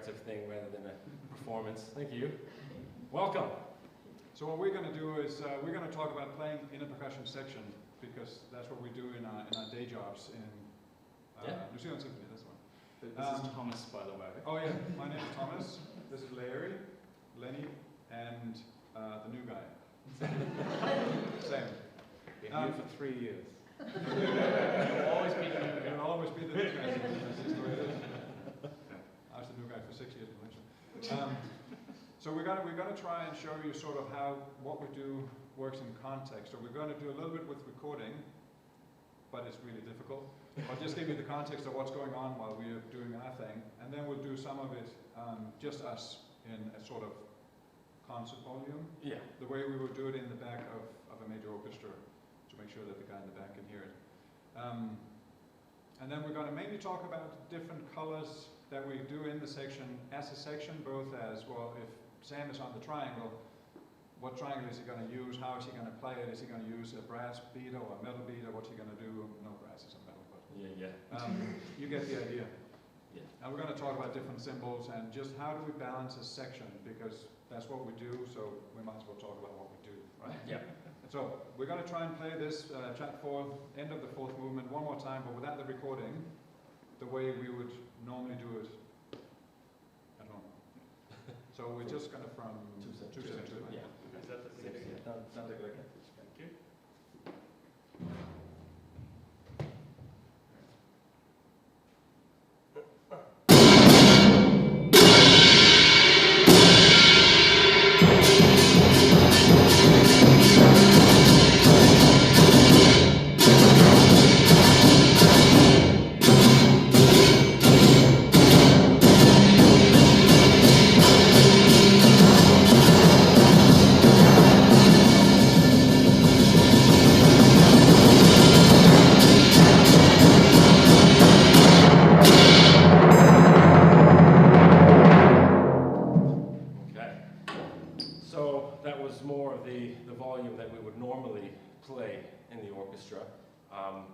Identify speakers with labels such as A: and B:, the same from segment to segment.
A: interactive thing rather than a performance. Thank you. Welcome.
B: So what we're going to do is we're going to talk about playing in a percussion section, because that's what we do in our day jobs in New Zealand Symphony. That's one.
C: This is Thomas, by the way.
B: Oh yeah, my name is Thomas. This is Larry, Lenny, and the new guy. Same.
C: Been here for 3 years.
B: You'll always be the new guy. That's just the way it is. I was the new guy for 6 years. So we're gonna try and show you sort of how what we do works in context. So we're going to do a little bit with recording, but it's really difficult. I'll just give you the context of what's going on while we're doing our thing, and then we'll do some of it just us in a sort of concert volume.
A: Yeah.
B: The way we would do it in the back of a major orchestra, to make sure that the guy in the back can hear it. And then we're going to mainly talk about different colors that we do in the section as a section, both as, well, if Sam is on the triangle, what triangle is he going to use? How is he going to play it? Is he going to use a brass beat or a metal beat, or what's he going to do? No brass is a metal, but you get the idea.
A: Yeah.
B: And we're going to talk about different symbols and just how do we balance a section, because that's what we do, so we might as well talk about what we do, right?
A: Yeah.
B: So we're going to try and play this track 4, end of the 4th movement, one more time, but without the recording, the way we would normally do it at home. So we're just going to from 272.
A: Yeah.
C: Is that the same?
A: Sounds like it.
C: Thank you.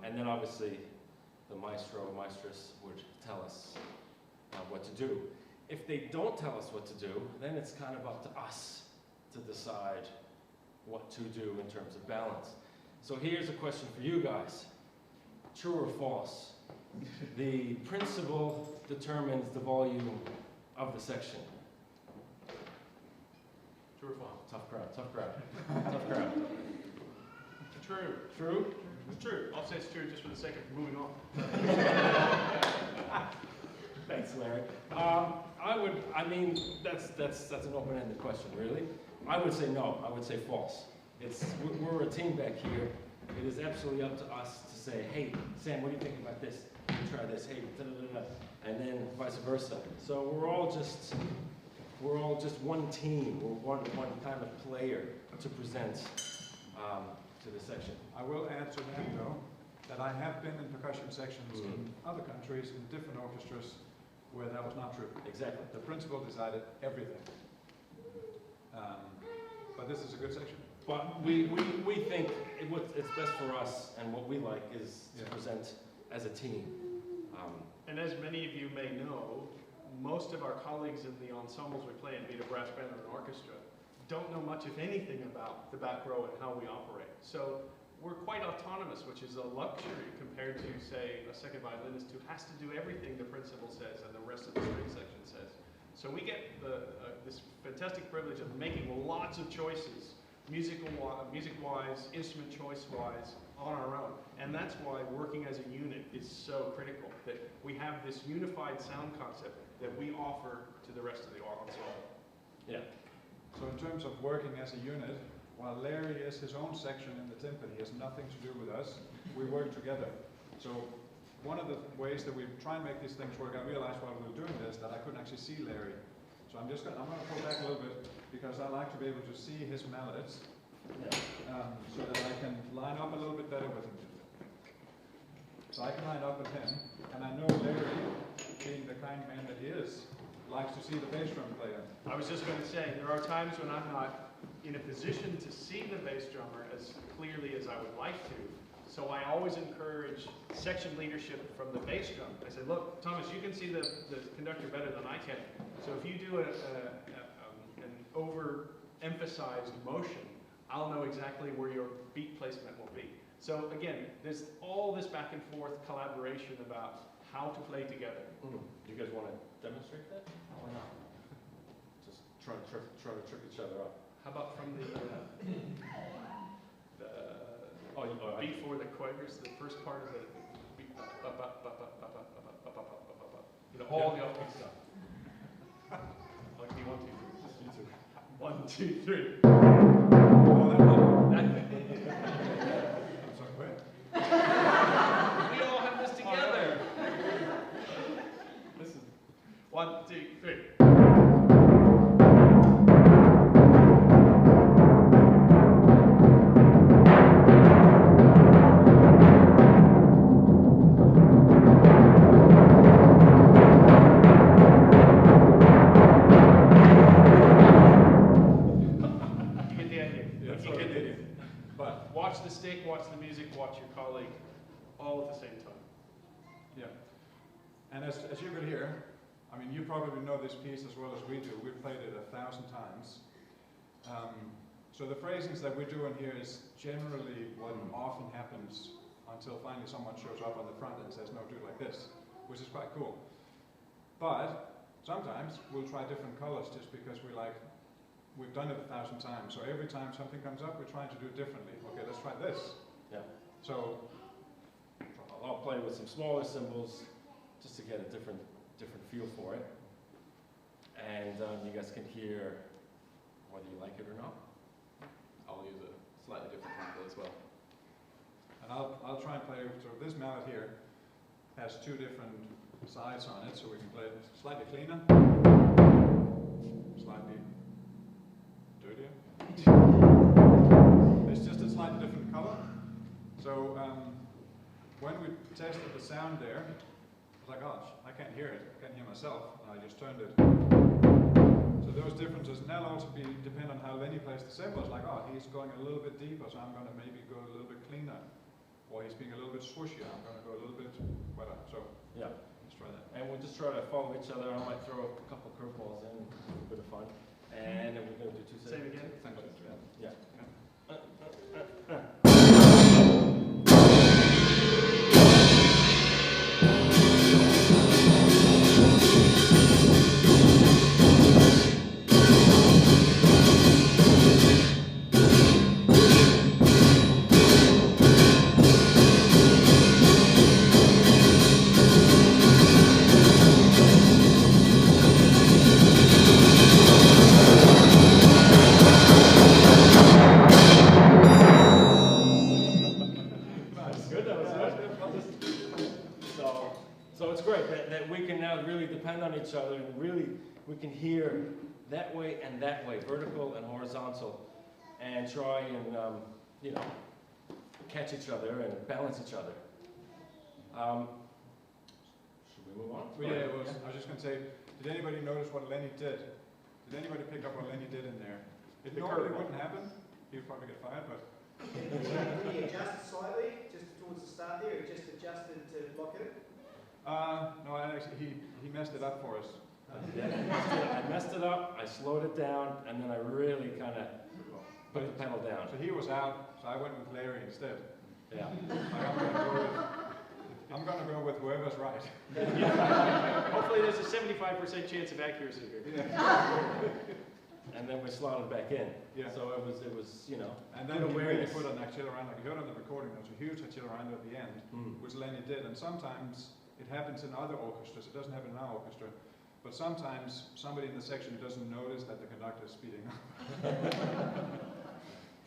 A: And then obviously the maestro or maestress would tell us what to do. If they don't tell us what to do, then it's kind of up to us to decide what to do in terms of balance. So here's a question for you guys. True or false? The principal determines the volume of the section.
C: True or false?
A: Tough crowd, tough crowd, tough crowd.
C: True.
A: True?
C: It's true. I'll say it's true just for the sake of moving on.
A: Thanks, Larry. That's an open-ended question, really. I would say no. I would say false. We're a team back here. It is absolutely up to us to say, hey, Sam, what do you think about this? Try this. Hey, da da da da, and then vice versa. So we're all just one team. We're one kind of player to present to the section.
B: I will add to that, though, that I have been in percussion sections in other countries, in different orchestras, where that was not true.
A: Exactly.
B: The principal decided everything. But this is a good section.
A: But we think it's best for us, and what we like is to present as a team.
C: And as many of you may know, most of our colleagues in the ensembles we play in, be it a brass band or an orchestra, don't know much, if anything, about the back row and how we operate. So we're quite autonomous, which is a luxury compared to, say, a second violinist who has to do everything the principal says and the rest of the string section says. So we get this fantastic privilege of making lots of choices, music-wise, instrument choice-wise, on our own. And that's why working as a unit is so critical, that we have this unified sound concept that we offer to the rest of the ensemble.
A: Yeah.
B: So in terms of working as a unit, while Larry is his own section in the timpani, he has nothing to do with us, we work together. So one of the ways that we try and make these things work, I realized while we were doing this that I couldn't actually see Larry. So I'm going to pull back a little bit, because I like to be able to see his mallets, so that I can line up a little bit better with him. So I can line up with him, and I know Larry, being the kind man that he is, likes to see the bass drum player.
C: I was just going to say, there are times when I'm not in a position to see the bass drummer as clearly as I would like to. So I always encourage section leadership from the bass drum. I say, look, Thomas, you can see the conductor better than I can. So if you do an overemphasized motion, I'll know exactly where your beat placement will be. So again, there's all this back and forth collaboration about how to play together.
A: Do you guys want to demonstrate that or not? Just try to trip each other up.
C: How about from the
A: I
C: beat for the quavers, the first part of the beat, you know, all the upbeat stuff. Like me, 1, 2, 3.
A: Just you two.
C: 1, 2, 3.
B: Oh, that one. I'm so quick.
C: We all have this together. This is 1, 2, 3. Watch the stick, watch the music, watch your colleague, all at the same time.
B: Yeah. And as you could hear, I mean, you probably know this piece as well as we do. We've played it 1,000 times. So the phrasings that we're doing here is generally what often happens until finally someone shows up on the front and says, no, do it like this, which is quite cool. But sometimes we'll try different colors just because we've done it 1,000 times. So every time something comes up, we're trying to do it differently. Okay, let's try this.
A: Yeah.
B: So
A: I'll play with some smaller cymbals just to get a different feel for it. And you guys can hear whether you like it or not.
D: I'll use a slightly different tempo as well.
B: And I'll try and play, so this mallet here has 2 different sides on it, so we can play it slightly cleaner, slightly dirtier. It's just a slightly different color. So when we tested the sound there, I was like, gosh, I can't hear it, I can't hear myself, and I just turned it. So those differences, and that'll also depend on how Lenny plays the cymbals, like, oh, he's going a little bit deeper, so I'm going to maybe go a little bit cleaner. Or he's being a little bit swooshier, I'm going to go a little bit wetter. So
A: Yeah.
B: let's try that.
A: And we'll just try to follow each other. I might throw a couple curveballs in, a bit of fun. And then we're going to do 2
C: Same again?
A: Yeah. So it's great that we can now really depend on each other and really we can hear that way and that way, vertical and horizontal, and try and you know, catch each other and balance each other. Should we move on?
B: Well, yeah, I was just going to say, did anybody notice what Lenny did? Did anybody pick up what Lenny did in there? It
C: The
B: normally
C: curveball.
B: wouldn't happen. He'd probably get fired, but
E: Did he adjust slightly, just towards the start there, or just adjusted to lock it?
B: no, actually, he messed it up for us.
A: Yeah, I messed it up, I slowed it down, and then I really kind of put the pedal down.
B: So he was out, so I went with Larry instead.
A: Yeah.
B: I'm going to go with whoever's right.
C: Hopefully there's a 75% chance of accuracy here.
A: And then we slotted back in.
B: Yeah.
A: So it was, you know,
B: And then
A: good
B: he really
A: awareness.
B: put an accelerometer, like you heard on the recording, there was a huge accelerometer at the end, which Lenny did. And sometimes it happens in other orchestras, it doesn't happen in our orchestra. But sometimes somebody in the section doesn't notice that the conductor is speeding up.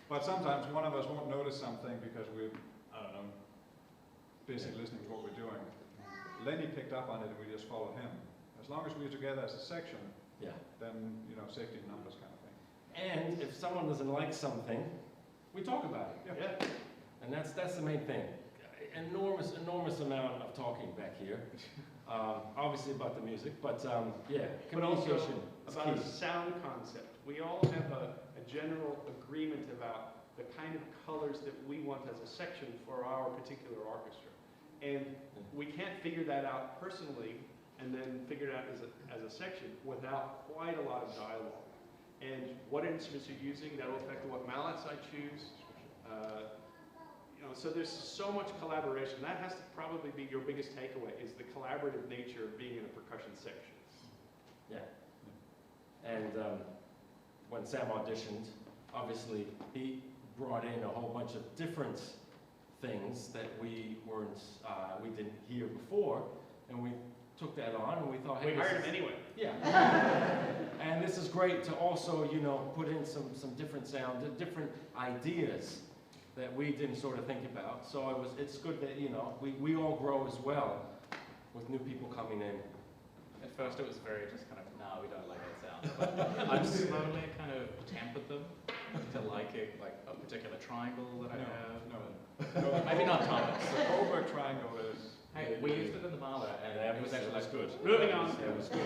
B: But sometimes one of us won't notice something because we're, I don't know, busy listening to what we're doing. Lenny picked up on it and we just followed him. As long as we're together as a section,
A: Yeah.
B: then, you know, safety in numbers kind of thing.
A: And if someone doesn't like something, we talk about it.
C: Yeah.
A: And that's the main thing. Enormous amount of talking back here. Obviously about the music, but yeah,
C: But also
A: communication is
C: about a
A: key.
C: sound concept. We all have a general agreement about the kind of colors that we want as a section for our particular orchestra. And we can't figure that out personally and then figured out as a section without quite a lot of dialogue. And what instruments you're using, that will affect what mallets I choose. You know, so there's so much collaboration. That has to probably be your biggest takeaway, is the collaborative nature of being in a percussion section.
A: Yeah. And when Sam auditioned, obviously he brought in a whole bunch of different things that we didn't hear before, and we took that on and we thought, hey,
C: We hired him anyway.
A: yeah. And this is great to also, you know, put in some different sound, different ideas that we didn't sort of think about. So it's good that, you know, we all grow as well with new people coming in.
D: At first it was very just kind of, no, we don't like that sound. But I've slowly kind of tempered them to liking like a particular triangle that I have.
B: No.
D: Maybe not Thomas.
B: The Goldberg triangle is.
D: Hey, we used it in the Mahler and it was actually like,
A: good.
C: Moving on.
A: It was good.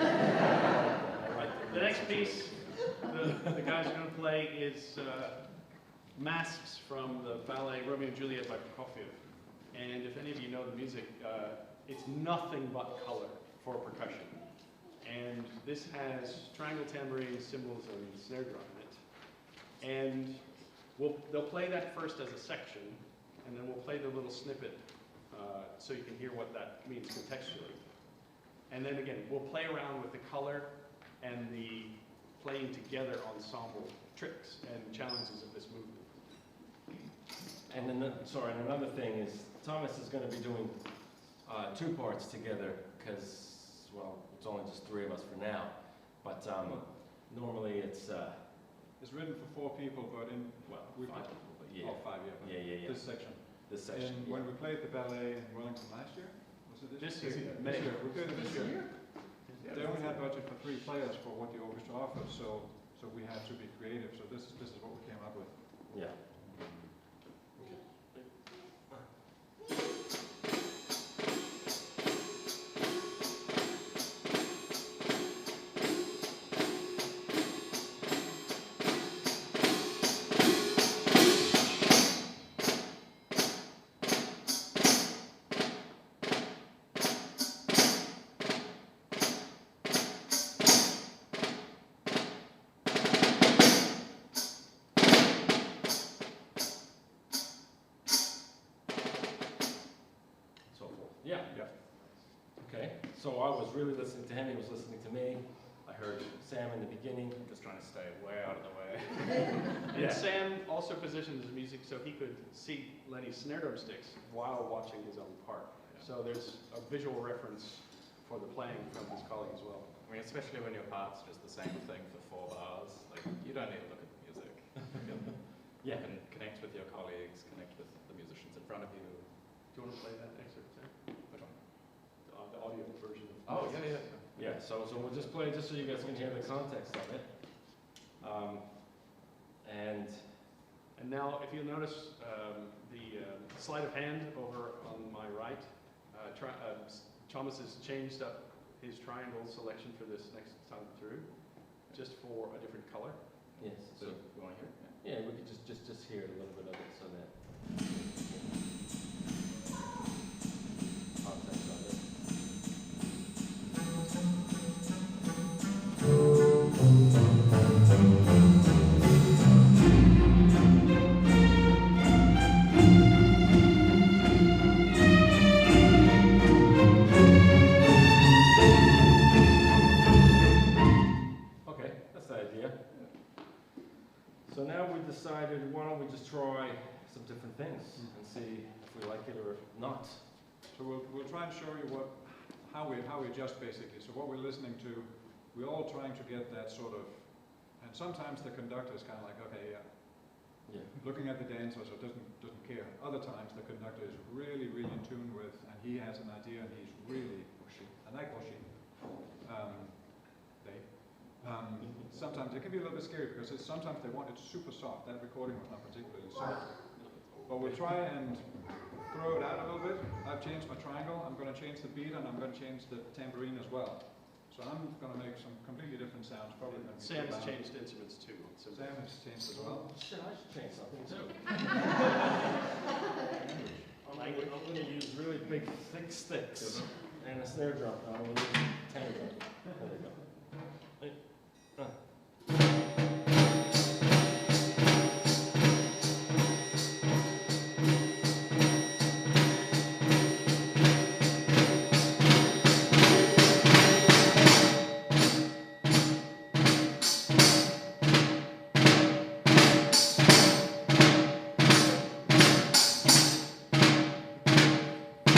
C: The next piece the guys are going to play is Masks from the ballet Romeo and Juliet by Prokofiev. And if any of you know the music, it's nothing but color for percussion. And this has triangle, tambourine, cymbals, and snare drum in it. And they'll play that first as a section, and then we'll play the little snippet so you can hear what that means contextually. And then again, we'll play around with the color and the playing together ensemble tricks and challenges of this movement.
A: And then, another thing is Thomas is going to be doing two parts together because, well, it's only just three of us for now. But normally it's
B: It's written for 4 people, but in we've
A: 5 people. But yeah,
B: oh, 5, yeah.
A: yeah.
B: This section.
A: This section.
B: And when we played the ballet in Wellington last year, was it
C: This
B: year?
C: year.
B: This year. We played it this year.
D: Yeah.
B: They only had budget for 3 players for what the orchestra offered, so we had to be creative. So this is what we came up with.
A: Yeah. Yeah. Okay, so I was really listening to him, he was listening to me. I heard Sam in the beginning.
D: I'm just trying to stay way out of the way.
C: And Sam also positioned his music so he could see Lenny's snare drum sticks while watching his own part. So there's a visual reference for the playing from his colleague as well.
D: I mean, especially when your part's just the same thing for 4 bars. Like, you don't need to look at the music. You can connect with your colleagues, connect with the musicians in front of you.
C: Do you want to play that excerpt, Sam?
D: Which one?
C: The audio version of
D: Oh, yeah.
A: Yeah, so we'll just play just so you guys can hear the context of it.
C: And now, if you'll notice the sleight of hand over on my right, Thomas has changed up his triangle selection for this next time through, just for a different color.
A: Yes,
D: So,
A: so,
D: you want to hear it?
A: yeah, we could just hear a little bit of it so that context of it. Okay, that's the idea. So now we decided, why don't we just try some different things and see if we like it or not.
B: So we'll try and show you how we adjust basically. So what we're listening to, we're all trying to get that sort of, and sometimes the conductor is kind of like, okay,
A: Yeah.
B: looking at the dancers or doesn't care. Other times the conductor is really in tune with, and he has an idea and he's really pushy. I like pushy. Sometimes it can be a little bit scary because sometimes they want it super soft. That recording was not particularly soft. But we'll try and throw it out a little bit. I've changed my triangle. I'm going to change the beat and I'm going to change the tambourine as well. So I'm going to make some completely different sounds. Probably going to be
C: Sam's
B: loud.
C: changed instruments too. So
B: Sam has changed as well.
A: Shit, I should change something too.
C: language.
A: I'm going to use really big, thick sticks. and a snare drum. No, we'll use tango drum. There we go.
C: You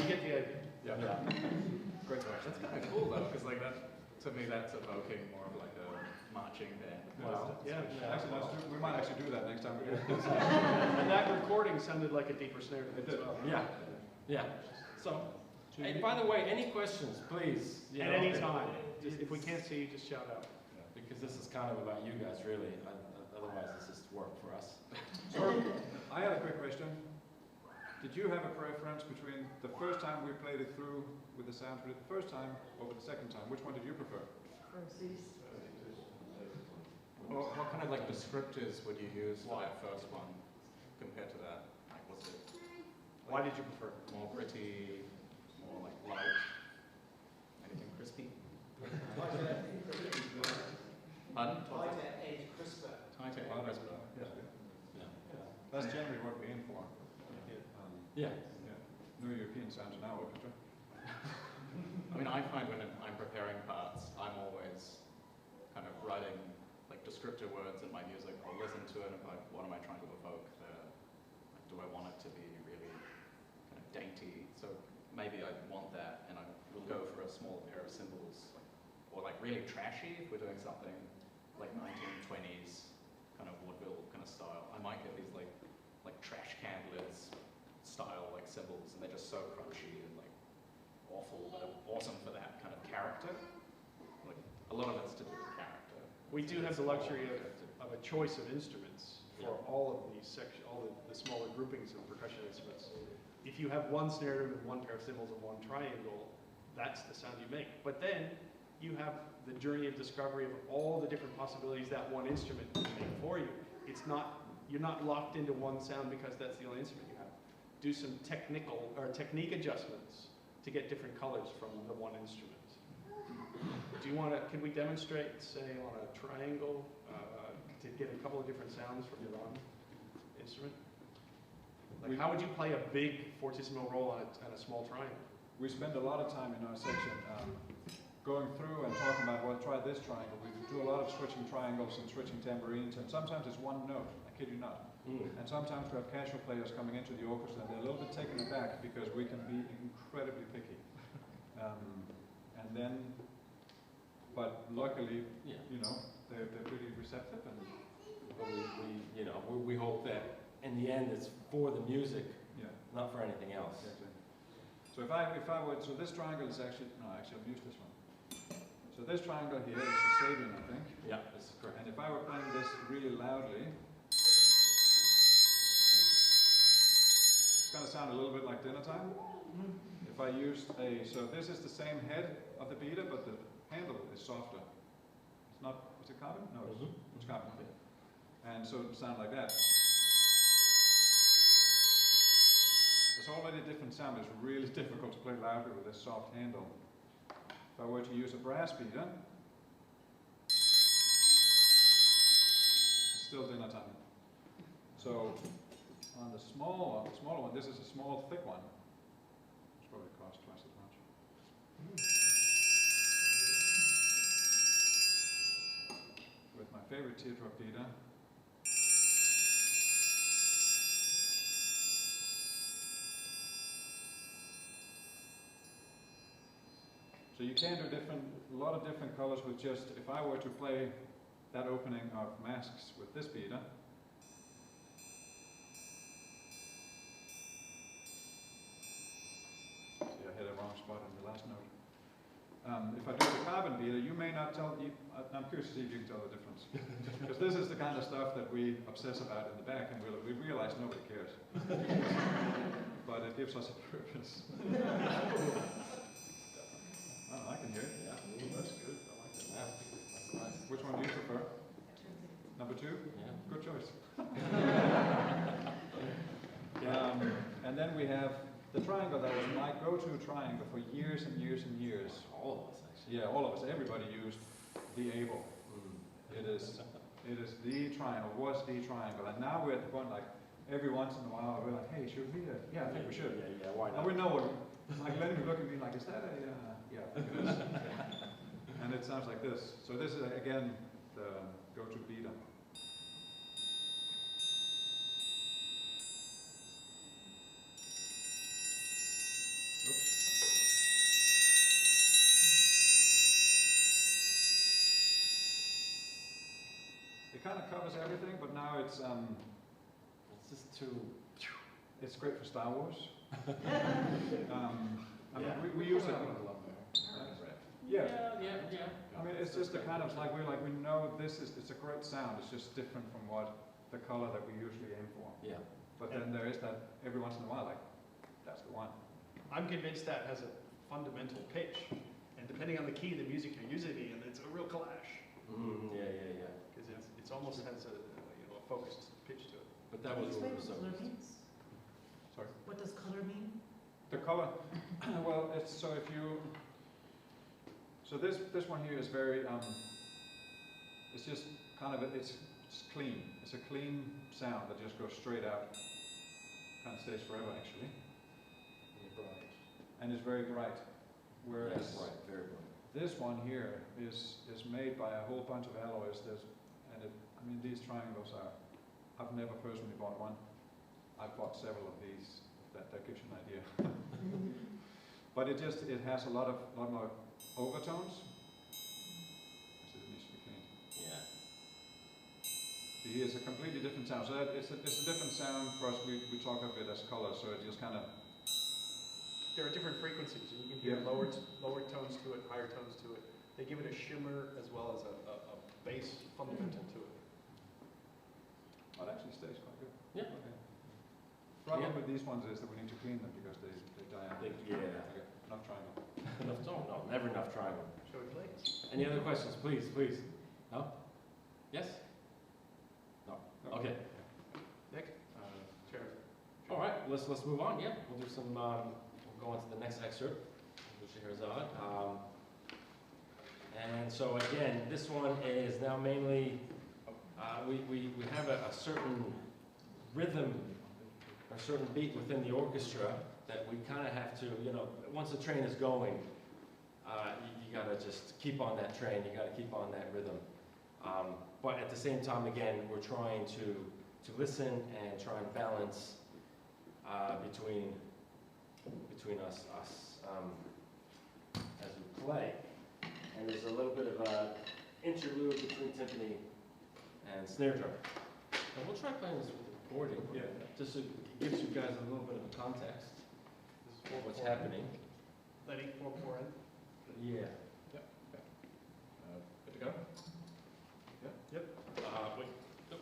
C: get the idea.
D: Yeah. Great question. That's kind of cool though, because like that, to me, that's evoking more of like a marching band.
B: Wow.
C: Yeah.
B: Actually, we might actually do that next time we do it.
C: And that recording sounded like a deeper snare to me as well.
A: Yeah, yeah. So, hey, by the way, any questions, please? You
C: At
A: know,
C: any time. If we can't see you, just shout out.
A: Because this is kind of about you guys, really. Otherwise, this is work for us.
B: So, I had a quick question. Did you have a preference between the first time we played it through with the sounds, the first time over the second time? Which one did you prefer?
D: Well, what kind of like descriptors would you use for that first one compared to that? Like, was it
C: Why did you prefer?
D: more gritty, more like light, anything crispy?
E: Lighter and crisper.
D: Pardon?
E: Lighter and crisper.
D: Tighter
B: Oh,
D: and
B: that's
D: crisper.
B: yeah.
A: Yeah.
B: That's generally what we aim for.
A: Yeah.
B: No European sounds in our orchestra.
D: I mean, I find when I'm preparing parts, I'm always kind of writing like descriptor words in my music. I'll listen to it and like, what am I trying to evoke there? Like, do I want it to be really kind of dainty? So maybe I want that, and I will go for a small pair of cymbals, or like really trashy if we're doing something like 1920s kind of vaudeville kind of style. I might get these like trash can lids style like cymbals, and they're just so crunchy and like awful, but awesome for that kind of character. Like a lot of it's to do with character.
C: We do have the luxury of a choice of instruments for all of these sections, all the smaller groupings of percussion instruments. If you have one snare drum and one pair of cymbals and one triangle, that's the sound you make. But then you have the journey of discovery of all the different possibilities that one instrument can make for you. It's not, you're not locked into one sound because that's the only instrument you have. Do some technique adjustments to get different colors from the one instrument. Do you want to, can we demonstrate, say, on a triangle, to get a couple of different sounds from your one instrument? Like, how would you play a big fortissimo roll on a small triangle?
B: We spend a lot of time in our section going through and talking about, well, try this triangle. We do a lot of switching triangles and switching tambourines, and sometimes it's one note, I kid you not. And sometimes we have casual players coming into the orchestra and they're a little bit taken aback because we can be incredibly picky. And then, but luckily, you know, they're pretty receptive. And
A: we hope that in the end it's for the music,
B: yeah,
A: not for anything else.
B: exactly. So if I were, so this triangle is actually, no, actually I've used this one. So this triangle here is a Sabian, I think.
A: Yeah, this is correct.
B: And if I were playing this really loudly, it's going to sound a little bit like dinner time. If I used so this is the same head of the beater, but the handle is softer. It's not, is it carbon? No, it's carbon. And so it would sound like that. There's already a different sound. It's really difficult to play louder with this soft handle. If I were to use a brass beater, it's still dinner time. So on the smaller one, this is a small, thick one. It's probably cost twice as much. With my favorite teardrop beater. So you can do a lot of different colors with just, if I were to play that opening of masks with this beater, see, I hit a wrong spot in the last note. If I do the carbon beater, you may not tell, I'm curious to see if you can tell the difference. Because this is the kind of stuff that we obsess about in the back, and we realize nobody cares. But it gives us a purpose. Oh, I can hear it.
A: Yeah, that's good. I like that. That's nice.
B: Which one do you prefer? Number 2?
A: Yeah.
B: Good choice. And then we have The triangle, that was my go-to triangle for years and years and years.
A: All of us, actually.
B: Yeah, all of us, everybody used the able.
A: Mm.
B: It is the triangle, was the triangle. And now we're at the point, like, every once in a while, we're like, hey, should we? Yeah, I think we should.
A: Yeah, why
B: And
A: not?
B: we know what, like, Lenny would look at me like, is that a, yeah, I think it is. And it sounds like this. So this is, again, the go-to beta. Oops. It kind of covers everything, but now it's
A: It's just too.
B: it's great for Star Wars. I mean,
A: Yeah.
B: we use it.
A: Yeah.
B: I mean, it's just a kind of like we know it's a great sound. It's just different from what the color that we usually aim for.
A: Yeah.
B: But then there is that every once in a while, like that's the one.
C: I'm convinced that has a fundamental pitch, and depending on the key the music you're using it in, it's a real clash.
A: Yeah.
C: Because it's almost has a a focused pitch to it.
A: But that was
F: Explain
A: what
F: what
A: was
F: color means.
B: Sorry.
F: What does color mean?
B: The color, well, it's so if you, so this one here is very it's just kind of it's clean. It's a clean sound that just goes straight out. Kind of stays forever actually, and it's very bright. Whereas
A: Right, very bright.
B: this one here is made by a whole bunch of alloys. I mean, these triangles are. I've never personally bought one. I've bought several of these. If that gives you an idea. But it has a lot more overtones. So it needs to be cleaned.
A: Yeah.
B: So here's a completely different sound. So it's a different sound for us. We talk of it as color. So it just kind of.
C: There are different frequencies. You can hear
B: Yeah.
C: lower tones to it, higher tones to it. They give it a shimmer as well as a bass fundamental to it.
B: Oh, it actually stays quite good.
A: Yeah.
B: Okay. Problem
A: Yeah.
B: with these ones is that we need to clean them because they die out.
A: Yeah.
B: Okay, enough triangle.
A: No, never enough triangle.
C: Shall we play?
A: Any other questions, please? No? Yes? No? Okay.
C: Nick? Chair.
A: All right, let's move on. Yeah, we'll do some, we'll go on to the next excerpt, which is on. And so again, this one is now mainly, we have a certain rhythm, a certain beat within the orchestra that we kind of have to, once the train is going, you got to just keep on that train, you got to keep on that rhythm. But at the same time, again, we're trying to listen and try and balance between us as we play. And there's a little bit of an interlude between timpani and snare drum. And we'll try playing this with the recording, just so it gives you guys a little bit of a context of what's happening.
C: Lenny, 4/4 end.
A: Yeah.
D: Good to go?
C: Yep.
A: Wait. Nope.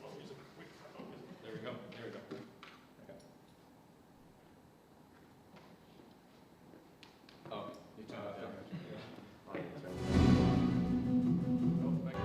A: Wrong music. Wait. Wrong music. There we go.
D: Okay. Oh, you turn it down.
A: Oh, yeah, sorry.
C: Oh, back.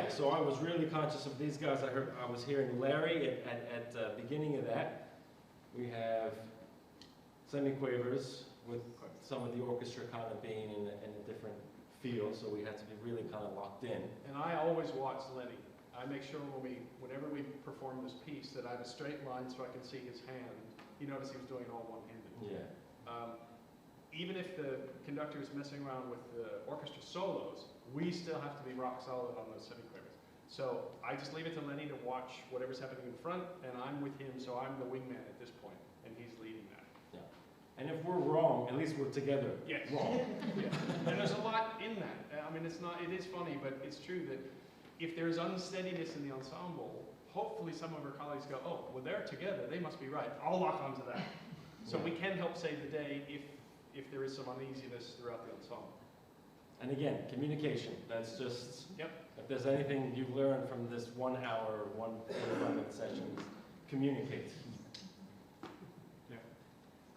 A: So I was really conscious of these guys. I was hearing Larry at the beginning of that. We have semiquavers with some of the orchestra kind of being in a different feel, so we had to be really kind of locked in.
C: And I always watch Lenny. I make sure whenever we perform this piece that I have a straight line so I can see his hand. You notice he was doing it all one-handed.
A: Yeah.
C: Even if the conductor is messing around with the orchestra solos, we still have to be rock solid on those semiquavers. So I just leave it to Lenny to watch whatever's happening in front, and I'm with him, so I'm the wingman at this point, and he's leading that.
A: And if we're wrong, at least we're together.
C: Yes.
A: Wrong.
C: Yeah. And there's a lot in that. I mean, it is funny, but it's true that if there's unsteadiness in the ensemble, hopefully some of our colleagues go, oh, well, they're together, they must be right. I'll lock onto that. So we can help save the day if there is some uneasiness throughout the ensemble.
A: And again, communication. That's just,
C: Yep.
A: if there's anything you've learned from this 1 hour, 1 45-minute session, communicate.
B: Yeah.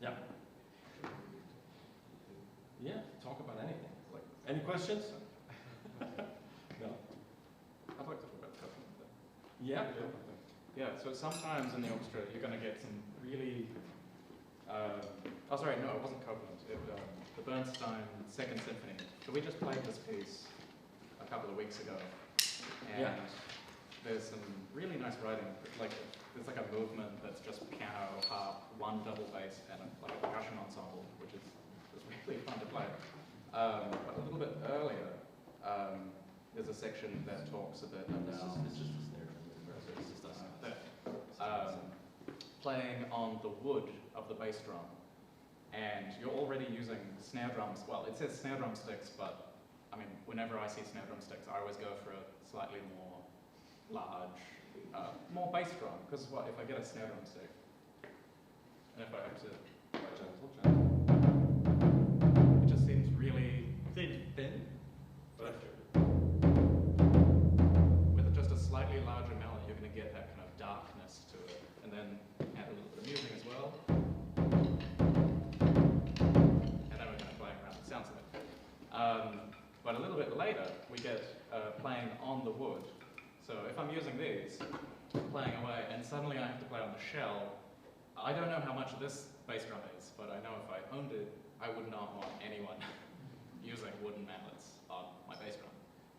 A: Yeah. Yeah, talk about anything. Like, any questions? No.
D: I'd like to talk about coupling.
A: Yeah.
D: Yeah, so sometimes in the orchestra you're going to get some really, oh sorry, no, it wasn't Copeland, the Bernstein Second Symphony. So we just played this piece a couple of weeks ago, and there's some really nice writing, like there's like a movement that's just piano, harp, 1 double bass, and like a percussion ensemble, which is really fun to play. But a little bit earlier, there's a section that talks a bit about
A: It's just a snare drum. It's just us.
D: Playing on the wood of the bass drum. And you're already using snare drums. Well, it says snare drum sticks, but I mean, whenever I see snare drum sticks, I always go for a slightly more large, more bass drum. Because what if I get a snare drum stick? And if I have to, it just seems really thin. But with just a slightly larger melody, you're going to get that kind of darkness to it, and then add a little bit of music as well. And then we're kind of playing around the sounds of it. But a little bit later, we get playing on the wood. So if I'm using these, playing away, and suddenly I have to play on the shell, I don't know how much this bass drum is, but I know if I owned it, I would not want anyone using wooden mallets on my bass drum.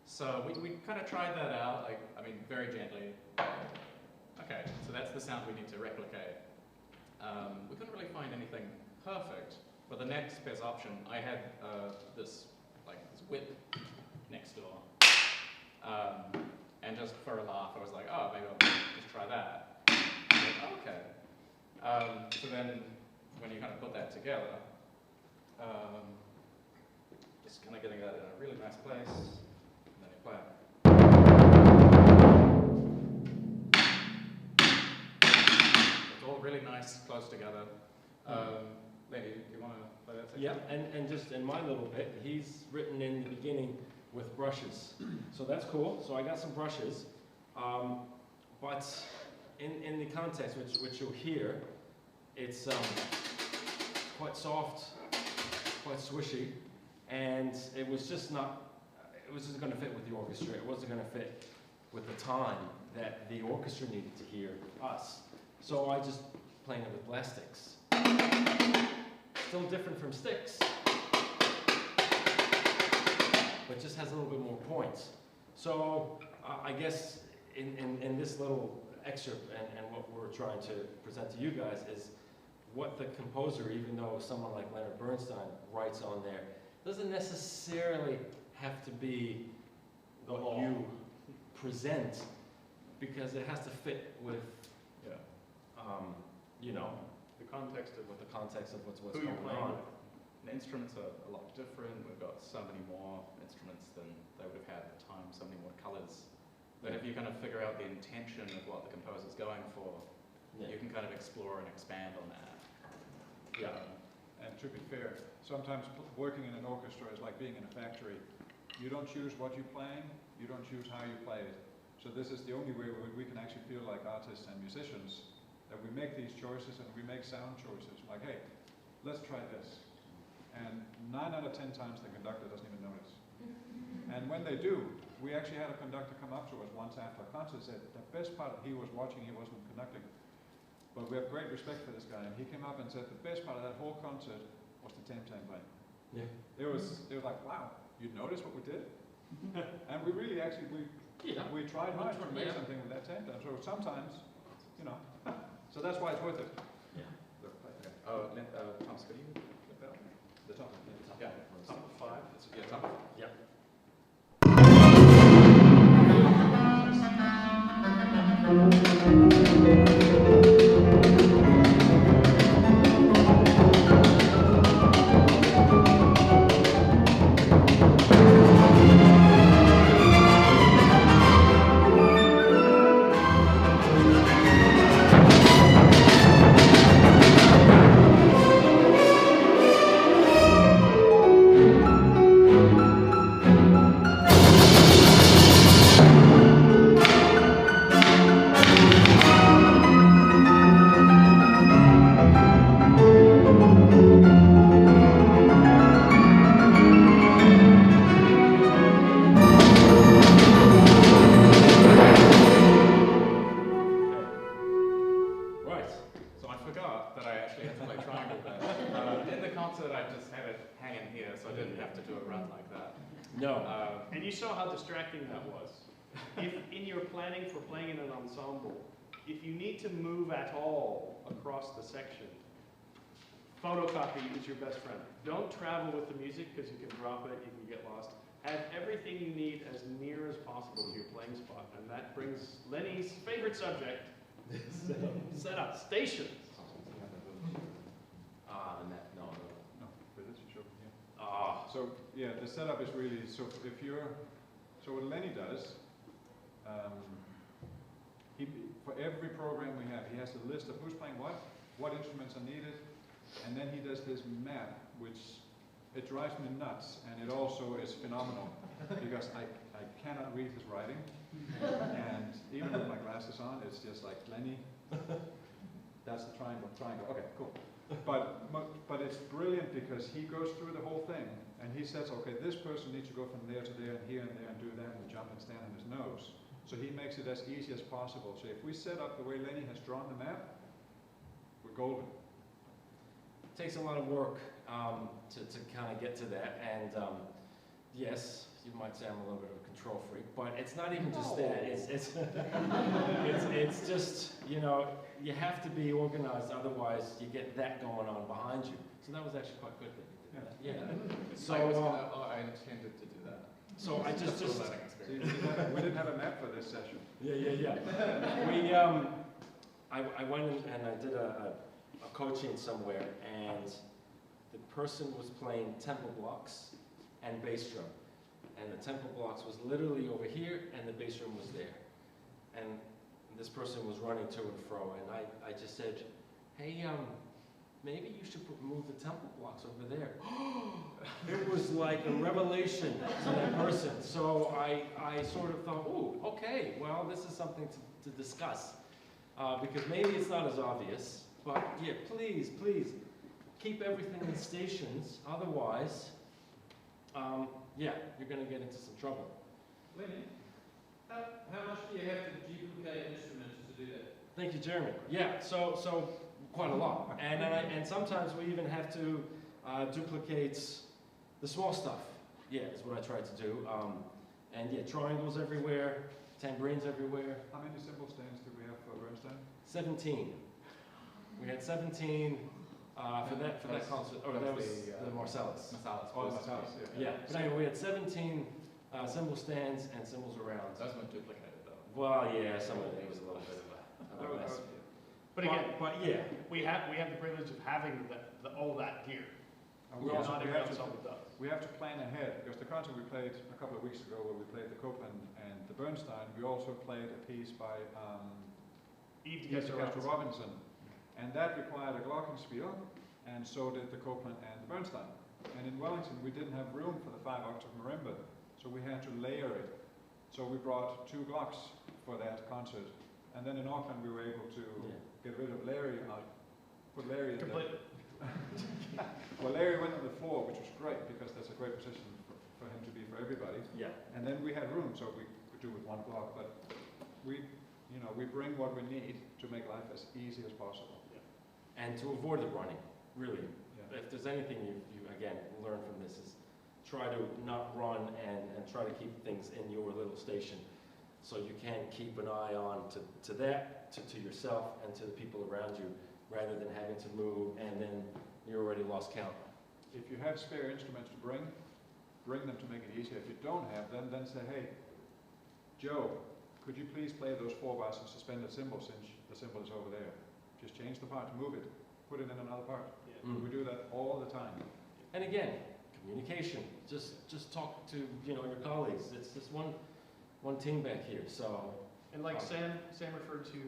D: So we kind of tried that out, like, I mean, very gently. Okay, so that's the sound we need to replicate. We couldn't really find anything perfect, but the next best option, I had this whip next door. And just for a laugh, I was like, oh, maybe I'll just try that. Like, okay. So then, when you kind of put that together, just kind of getting that in a really nice place, and then you play it. It's all really nice, close together. Lenny, do you want to play that section?
A: Yeah, and just in my little bit, he's written in the beginning with brushes. So that's cool. So I got some brushes. But in the context, which you'll hear, it's quite soft, quite swishy, and it was just going to fit with the orchestra. It wasn't going to fit with the time that the orchestra needed to hear us. So I just playing it with plastics. Still different from sticks, but just has a little bit more points. So I guess in this little excerpt and what we're trying to present to you guys is what the composer, even though someone like Leonard Bernstein writes on there, doesn't necessarily have to be what you present, because it has to fit with, you know,
C: The context of
A: with the context of what's
C: who
A: going
C: you're playing
A: on.
C: with.
D: The instruments are a lot different. We've got so many more instruments than they would have had at the time, so many more colours. But if you kind of figure out the intention of what the composer's going for, you can kind of explore and expand on that.
A: Yeah.
B: And to be fair, sometimes working in an orchestra is like being in a factory. You don't choose what you're playing, you don't choose how you play it. So this is the only way we can actually feel like artists and musicians, that we make these choices and we make sound choices. Like, hey, let's try this. And 9 out of 10 times the conductor doesn't even notice. And when they do, we actually had a conductor come up to us once after a concert and said, the best part, he was watching, he wasn't conducting. But we have great respect for this guy, and he came up and said the best part of that whole concert was the tam-tam playing.
A: Yeah.
B: It was like, wow, you noticed what we did? And we really actually,
A: Yeah.
B: We tried hard to make
A: Yeah.
B: something with that tempo, so sometimes, you know, so that's why it's worth it.
A: Yeah.
B: Okay.
D: Oh, Thomas, could you flip that?
B: The top.
D: Yeah.
C: Top of 5.
D: Yeah, top.
A: Yeah. Right.
D: So I forgot that I actually had to play triangle there. In the concert, I just had it hanging here, so I didn't have to do a run like that.
A: No.
C: And you saw how distracting that was. If in your planning for playing in an ensemble, if you need to move at all across the section, photocopy is your best friend. Don't travel with the music because you can drop it, you can get lost. Have everything you need as near as possible to your playing spot. And that brings Lenny's favorite subject, setup, stations.
A: The net. No.
B: No, but this is show here.
A: So
B: So, yeah, the setup is really, so if you're, so what Lenny does, for every program we have, he has a list of who's playing what instruments are needed, and then he does this map, which it drives me nuts, and it also is phenomenal, because I cannot read his writing, and even with my glasses on, it's just like, Lenny, that's the triangle, okay, cool. But it's brilliant because he goes through the whole thing, and he says, okay, this person needs to go from there to there, and here and there, and do that, and jump and stand on his nose. So he makes it as easy as possible. So if we set up the way Lenny has drawn the map, we're golden.
A: takes a lot of work to kind of get to that, and yes, you might say I'm a little bit of a control freak, but it's not even just that. It's just, you know, you have to be organized, otherwise you get that going on behind you. So that was actually quite good that you did that. Yeah. So
D: I intended to do that.
A: so I just
D: a learning
B: So
D: experience.
B: we didn't have a map for this session.
A: Yeah. We I went and I did a coaching somewhere, and the person was playing tempo blocks and bass drum. And the tempo blocks was literally over here, and the bass drum was there. And this person was running to and fro, and I just said, hey, maybe you should move the tempo blocks over there. It was like a revelation to that person. So I sort of thought, oh, okay, well, this is something to discuss. Because maybe it's not as obvious, but yeah, please keep everything in stations. Otherwise, yeah, you're going to get into some trouble.
F: Lenny, how much do you have to duplicate instruments to do that?
A: Thank you, Jeremy. Yeah, so quite a lot, and sometimes we even have to duplicate the small stuff. Yeah, is what I try to do. And yeah, triangles everywhere, tambourines everywhere.
B: How many cymbal stands do we have for Bernstein?
A: 17. We had 17 for that concert. Oh, that was the Marcellus.
D: Marcellus.
B: Oh, the Marcellus,
A: Yeah, but anyway, we had 17 cymbal stands and cymbals around.
D: Those weren't duplicated though.
A: Well, yeah, some of it was a little bit of a mess.
C: But again,
A: but yeah,
C: we have the privilege of having all that gear.
B: And we
A: Yeah.
B: also
C: Not
B: we
C: every
B: have, to,
C: ensemble does.
B: we have to plan ahead, because the concert we played a couple of weeks ago, where we played the Copeland and the Bernstein, we also played a piece by
C: Eve
B: Eve
C: Castro
B: Castro Robinson, and that required a glockenspiel, and so did the Copeland and the Bernstein. And in Wellington, we didn't have room for the 5-octave marimba, so we had to layer it. So we brought 2 glocks for that concert, and then in Auckland we were able to get rid of Larry and put Larry in
C: Completely.
B: Well, Larry went on the floor, which was great, because that's a great position for him to be for everybody.
A: yeah.
B: And then we had room, so we could do with 1 block, but we bring what we need to make life as easy as possible.
A: And to avoid the running, really.
B: Yeah.
A: If there's anything you again learn from this, is try to not run and try to keep things in your little station. So you can keep an eye on to that, to yourself and to the people around you, rather than having to move and then you already lost count.
B: If you have spare instruments to bring them to make it easier. If you don't have them, then say, hey, Joe, could you please play those 4 bars of suspended cymbal since the cymbal is over there? Just change the part, move it, put it in another part.
C: Yeah.
A: Mm.
B: We do that all the time.
A: And again, communication. Just talk to your colleagues. It's just one team back here. So
C: And like Sam referred to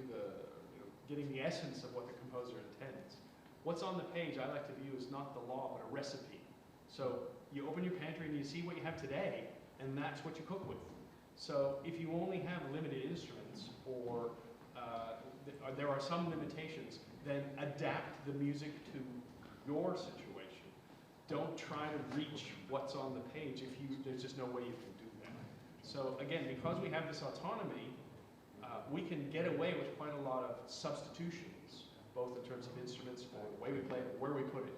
C: getting the essence of what the composer intends. What's on the page I like to view is not the law, but a recipe. So you open your pantry and you see what you have today, and that's what you cook with. So if you only have limited instruments, or there are some limitations, then adapt the music to your situation. Don't try to reach what's on the page if there's just no way you can do that. So again, because we have this autonomy, we can get away with quite a lot of substitutions, both in terms of instruments, or the way we play it, where we put it.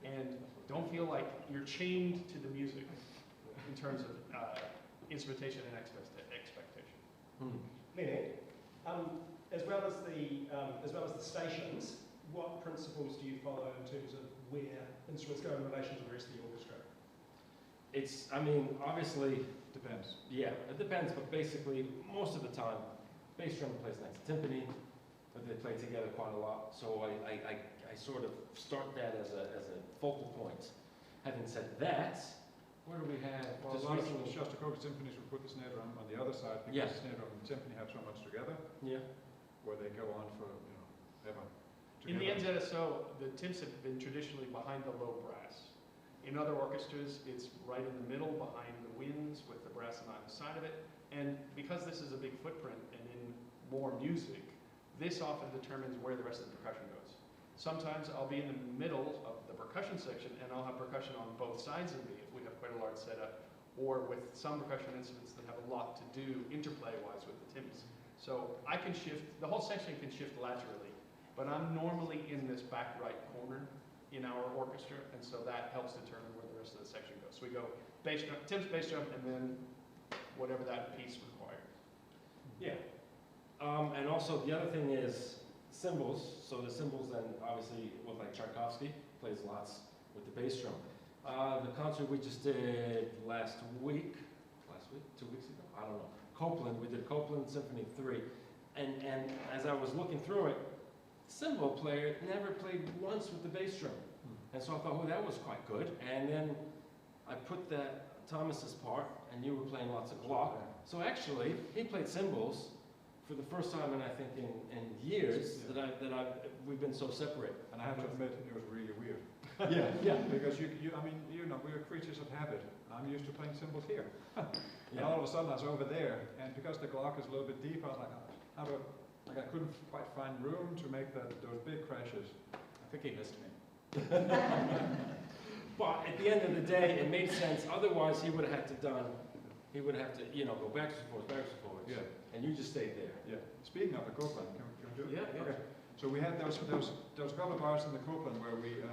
C: And don't feel like you're chained to the music in terms of instrumentation and expectation.
A: Hmm.
E: Meaning, as well as the stations, what principles do you follow in terms of where instruments go in relation to the rest of the orchestra?
A: Obviously,
B: Depends.
A: yeah, it depends, but basically, most of the time, bass drum plays next to timpani, but they play together quite a lot. So I sort of start that as a focal point. Having said that, where do we have?
B: Well, a
A: just
B: lot of
A: recently-
B: Shostakovich symphonies will put the snare drum on the other side because
A: Yeah.
B: the snare drum and the timpani have so much together,
A: Yeah.
B: where they go on for ever.
C: In the
B: together.
C: NZSO, the tims have been traditionally behind the low brass. In other orchestras, it's right in the middle, behind the winds, with the brass on either side of it. And because this is a big footprint and in more music, this often determines where the rest of the percussion goes. Sometimes I'll be in the middle of the percussion section and I'll have percussion on both sides of me if we have quite a large setup, or with some percussion instruments that have a lot to do interplay-wise with the timbs. So I can shift, the whole section can shift laterally, but I'm normally in this back right corner in our orchestra, and so that helps determine where the rest of the section goes. So we go bass drum, Tim's bass drum, and then whatever that piece requires.
A: Yeah. And also the other thing is cymbals. So the cymbals then obviously with like Tchaikovsky plays lots with the bass drum. The concert we just did last week, 2 weeks ago, I don't know. Copeland, we did Copeland Symphony 3. And as I was looking through it, cymbal player never played once with the bass drum. And so I thought, oh, that was quite good. And then I put that Thomas's part, and you were playing lots of Glock. So actually, he played cymbals for the first time, and I think in years we've been so separate.
B: And I have to admit, it was really weird.
A: Yeah.
B: Because we're creatures of habit. I'm used to playing cymbals here. And
A: Yeah.
B: all of a sudden I was over there, and because the Glock is a little bit deep, I was like, I couldn't quite find room to make those big crashes.
D: I think he missed me.
A: But at the end of the day, it made sense. Otherwise, he would have to go backwards and forwards.
B: Yeah.
A: And you just stayed there.
B: Yeah. Speaking of the Copeland, can we do it?
A: Yeah.
B: Okay. So we had there was a couple of bars in the Copeland where we,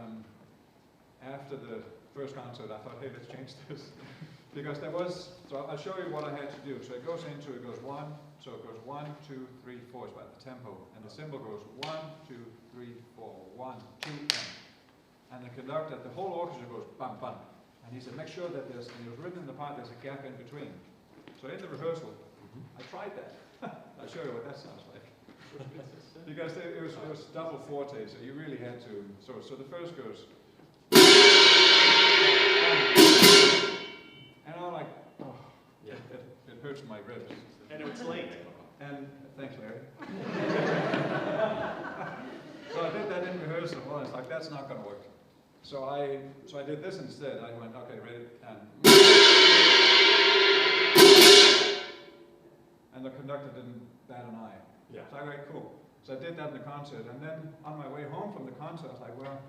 B: after the first concert, I thought, hey, let's change this. Because so I'll show you what I had to do. So it goes 1, so it goes 1, 2, 3, 4, it's about the tempo. And the cymbal goes 1, 2, 3, 4, 1, 2, and the conductor, the whole orchestra goes bam, bam. And he said, make sure that and it was written in the part, there's a gap in between. So in the rehearsal, I tried that. I'll show you what that sounds like. Because it was double forte, so you really had to, so the first goes, and I'm like, oh,
A: Yeah.
B: it hurts my ribs.
C: And it's late.
B: And thanks, Larry. So I did that in rehearsal, and it's like, that's not going to work. So I did this instead. I went, okay, ready, and the conductor didn't bat an eye.
A: Yeah.
B: So I went, cool. So I did that in the concert, and then on my way home from the concert, I was like, well,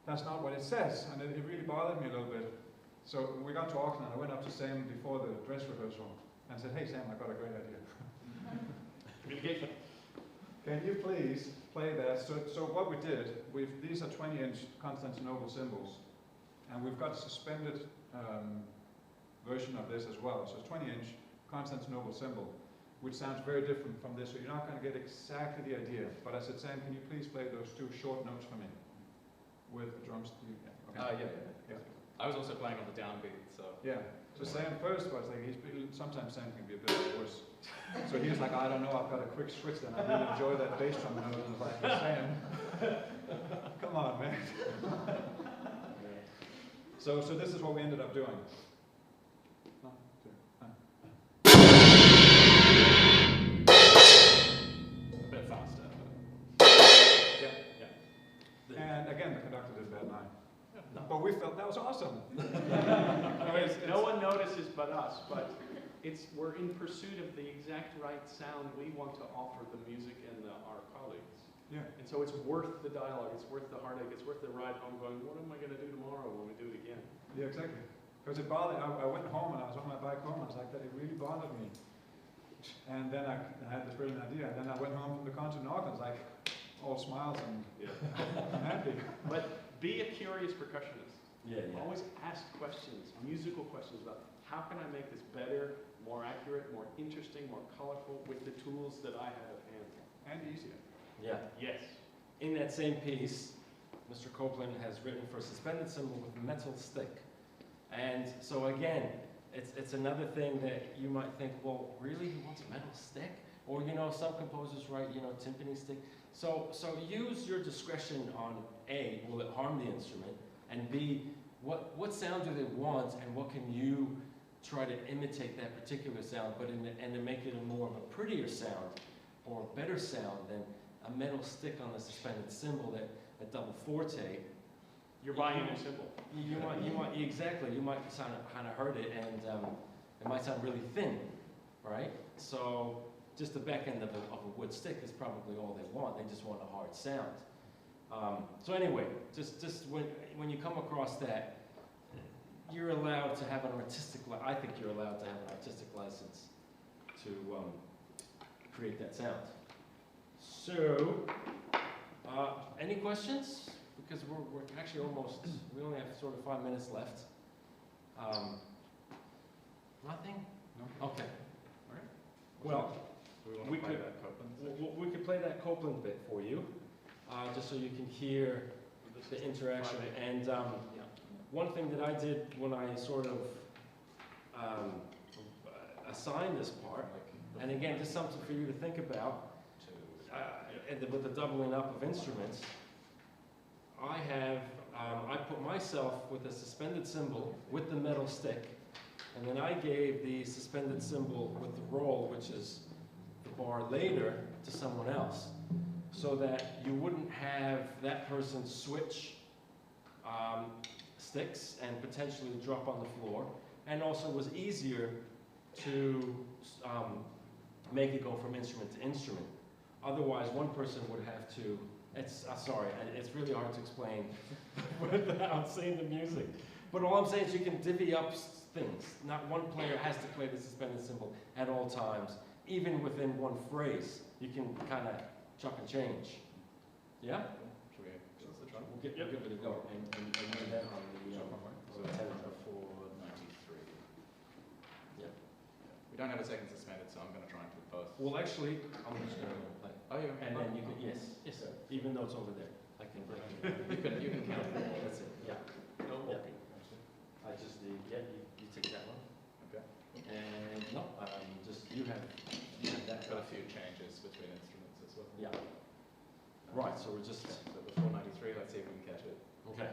B: that's not what it says, and it really bothered me a little bit. So we got to Auckland, I went up to Sam before the dress rehearsal and said, hey Sam, I got a great idea.
C: Communication.
B: Can you please play that? So what we did, these are 20-inch Constantinople cymbals, and we've got a suspended version of this as well. So it's 20-inch Constantinople cymbal. which sounds very different from this, so you're not going to get exactly the idea. But I said, Sam, can you please play those two short notes for me? With the drums. Okay.
D: Yeah. I was also playing on the downbeat, so.
B: Yeah. So Sam first was like, sometimes Sam can be a bit worse. So he was like, I don't know, I've got a quick switch then. I really enjoy that bass drum. And I was like, Sam, come on, man. So this is what we ended up doing.
D: A bit faster.
B: Yeah. And again, the conductor did a bad night.
D: No.
B: But we felt that was awesome.
C: No one notices but us, but we're in pursuit of the exact right sound we want to offer the music and our colleagues.
B: Yeah.
C: And so it's worth the dialogue, it's worth the heartache, it's worth the ride home going, what am I going to do tomorrow when we do it again?
B: Yeah, exactly. Because it bothered, I went home and I was on my bike home, I was like, that it really bothered me. And then I had this brilliant idea, and then I went home from the concert in Auckland, like, all smiles and I'm happy.
C: But be a curious percussionist.
A: Yeah.
C: Always ask questions, musical questions about how can I make this better, more accurate, more interesting, more colorful with the tools that I have at hand.
B: And easier.
A: Yeah.
C: Yes.
A: In that same piece, Mr. Copeland has written for a suspended cymbal with a metal stick. And so again, it's another thing that you might think, well, really, he wants a metal stick? Or, you know, some composers write, you know, timpani stick. So use your discretion on A, will it harm the instrument? And B, what sound do they want, and what can you try to imitate that particular sound, but and to make it a more of a prettier sound, or a better sound than a metal stick on the suspended cymbal that a double forte.
C: You're buying a new cymbal.
A: You might exactly. You might kind of hurt it, and it might sound really thin, right? So just the back end of a wood stick is probably all they want. They just want a hard sound. So anyway, just when you come across that, you're allowed to have an artistic. I think you're allowed to have an artistic license to create that sound. So, any questions? Because we're actually almost, we only have sort of 5 minutes left. Nothing?
B: No.
A: Okay.
D: All right.
A: Well,
D: we could play that Copeland section?
A: we could play that Copeland bit for you, just so you can hear the interaction. And one thing that I did when I sort of assigned this part, and again, just something for you to think about, and with the doubling up of instruments, I put myself with a suspended cymbal with the metal stick, and then I gave the suspended cymbal with the roll, which is the bar later, to someone else, so that you wouldn't have that person switch sticks and potentially drop on the floor, and also was easier to make it go from instrument to instrument. Otherwise, one person would have to, it's really hard to explain without seeing the music. But all I'm saying is you can divvy up things. Not one player has to play the suspended cymbal at all times. Even within one phrase, you can kind of chop and change. Yeah?
D: Should we give this a try?
A: We'll give it a go. And do that on the tenor.
D: 493.
A: Yeah.
D: We don't have a second suspended, so I'm going to try and do both.
A: Well, actually, I'm just going to play.
D: Oh, yeah.
A: And then you can, yes, even though it's over there. I can break it.
D: You can count.
A: That's it, yeah.
C: No
A: Yeah.
C: walking.
A: I just, you take that one.
D: Okay.
A: And, no, you have that.
D: Got a few changes between instruments as well.
A: Yeah. Right, so we're just,
D: So the 493, let's see if we can catch it.
A: okay.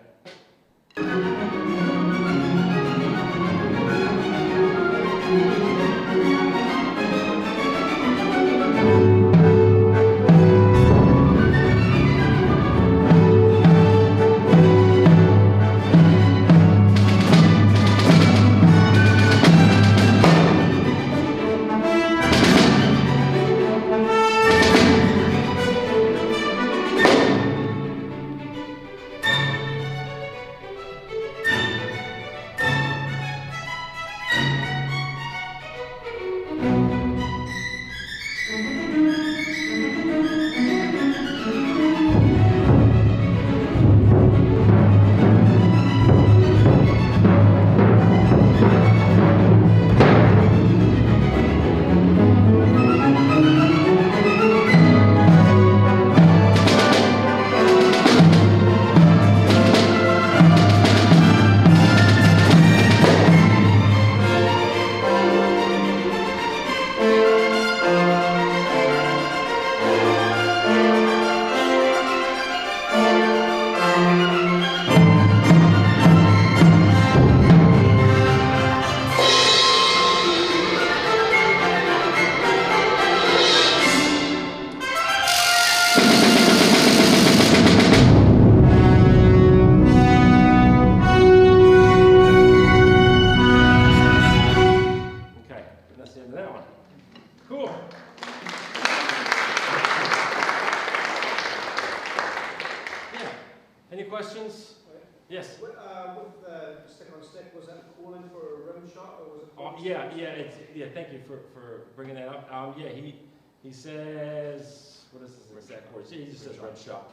A: Cool. Yeah. Any questions? Yes.
E: With the stick on stick, was that a call in for a rim shot or was it?
A: Thank you for bringing that up. Yeah, he says, what is his exact words? He just says rim shot.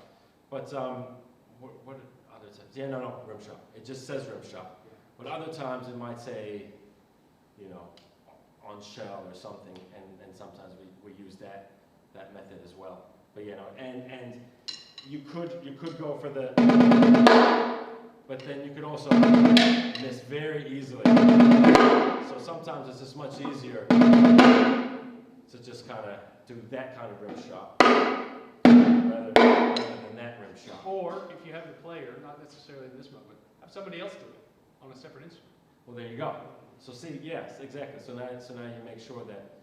A: But what other times? Yeah, no, rim shot. It just says rim shot. But other times it might say, you know, on shell or something, and sometimes we use that method as well. But you know, and you could go for the, but then you could also miss very easily. So sometimes it's just much easier to just kind of do that kind of rim shot rather than that rim shot.
C: Or if you have the player, not necessarily in this moment, have somebody else do it on a separate instrument.
A: Well, there you go. So see, yes, exactly. So now you make sure that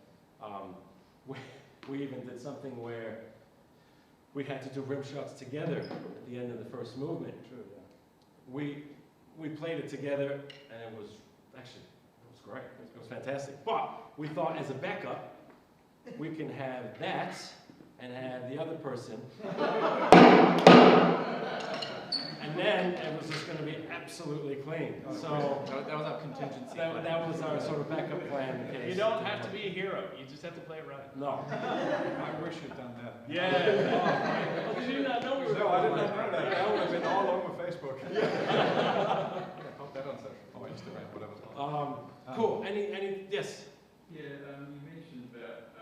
A: we even did something where we had to do rim shots together at the end of the first movement.
B: True, yeah.
A: We played it together, and it was great. It was fantastic. But we thought, as a backup, we can have that and have the other person. And then it was just going to be absolutely clean. So
D: that was our contingency.
A: that was our sort of backup plan in case.
C: You don't have to be a hero. You just have to play it right.
A: No.
B: I wish you'd done that.
C: Yeah.
A: Did you not know we were
B: No, I did not know that. That would have been all over Facebook.
D: Pop that on social.
B: Oh, Instagram, whatever.
A: Cool. Any? Yes.
F: Yeah, you mentioned about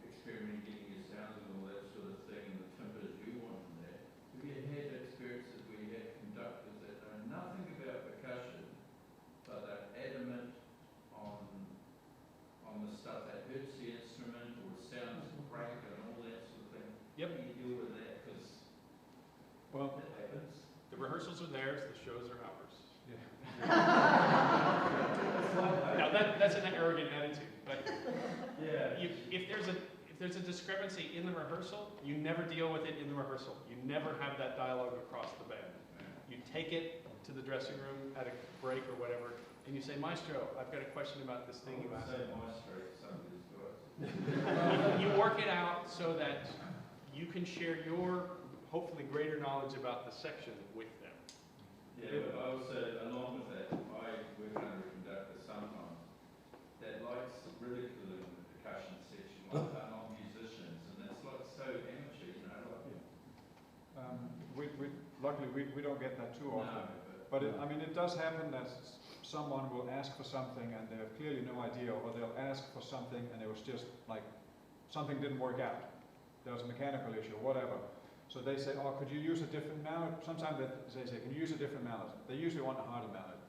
F: experimenting, getting your sounds and all that sort of thing, and the timbres you want in there. Have you had experiences where you had conductors that know nothing about percussion, but are adamant on the stuff that hurts the instrument or sounds crack and all that sort of thing?
C: Yep.
F: How do you deal with that? Because
B: Well,
F: that happens.
C: The rehearsals are theirs, the shows are ours.
B: yeah.
C: Now that's an arrogant attitude, but
F: Yeah.
C: if there's a discrepancy in the rehearsal, you never deal with it in the rehearsal. You never have that dialogue across the band. You take it to the dressing room at a break or whatever, and you say, Maestro, I've got a question about this thing you asked. You work it out so that you can share your hopefully greater knowledge about the section with them.
F: Yeah, but I also, along with that, I work under a conductor sometimes that likes ridiculing the percussion section like they're not musicians, and it's like so amateur, you know, like,
B: Luckily, we don't get that too often.
F: no,
B: But I mean, it does happen that someone will ask for something and they have clearly no idea, or they'll ask for something and it was just like something didn't work out. There was a mechanical issue, whatever. So they say, oh, could you use a different mallet? Sometimes they say, can you use a different mallet? They usually want a harder mallet.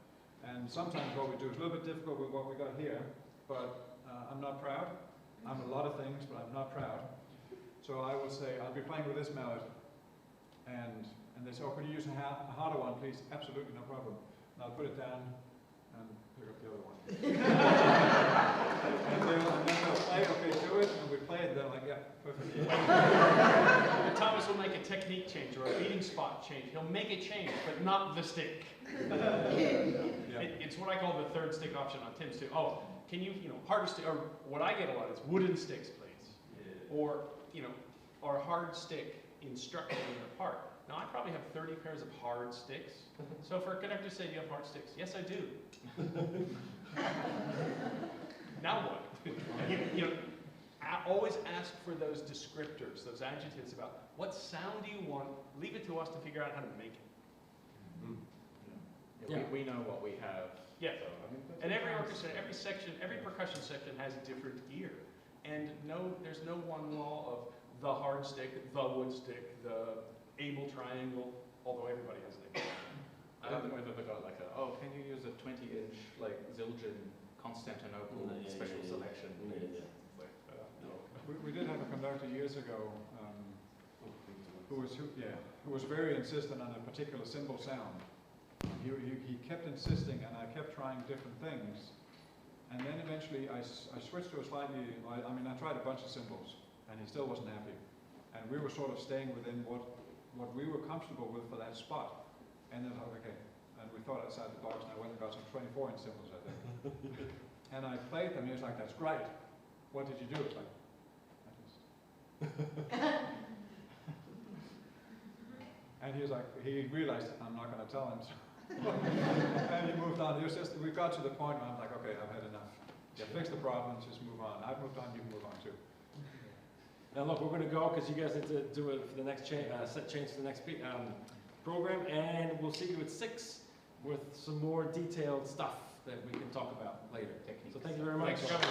B: And sometimes what we do is a little bit difficult with what we got here, but I'm not proud. I'm a lot of things, but I'm not proud. So I will say, I'll be playing with this mallet, and they say, oh, could you use a harder one, please? Absolutely, no problem. And I'll put it down and pick up the other one. and then they'll say, okay, do it, and we play it, and they're like, yeah, perfect.
C: And Thomas will make a technique change or a beating spot change. He'll make a change, but not the stick.
B: Yeah.
C: It's what I call the third stick option on Tim's too. Oh, can you harder stick, or what I get a lot is wooden sticks, please.
F: yeah.
C: Or, or a hard stick instructing your part. Now, I probably have 30 pairs of hard sticks. So for a conductor to say, do you have hard sticks? Yes, I do. Now what? Always ask for those descriptors, those adjectives about what sound do you want. Leave it to us to figure out how to make it.
D: Yeah, we know what we have.
C: Yeah.
D: So, I mean,
C: And every orchestra, every section, every percussion section has different gear. And there's no one law of the hard stick, the wood stick, the able triangle, although everybody has an able triangle.
D: I don't think we've ever got like can you use a 20-inch like Zildjian Constantinople special selection?
A: Yeah.
D: Like, no.
B: We did have a conductor years ago who was very insistent on a particular cymbal sound. He kept insisting, and I kept trying different things. And then eventually I switched to a slightly, I tried a bunch of cymbals, and he still wasn't happy. And we were sort of staying within what we were comfortable with for that spot. And then I thought, okay, and we thought outside the box, and I went and got some 24-inch cymbals, I think. And I played them, and he was like, that's great. what did you do? It's like, and he was like, he realized I'm not going to tell him. So and he moved on. It was just, we got to the point where I'm like, okay, I've had enough. Yeah, fix the problem, just move on. I've moved on, you can move on too.
A: Now look, we're going to go because you guys need to do it for the next set change for the next program, and we'll see you at 6 with some more detailed stuff that we can talk about later. So thank you very much.
D: Thanks for coming.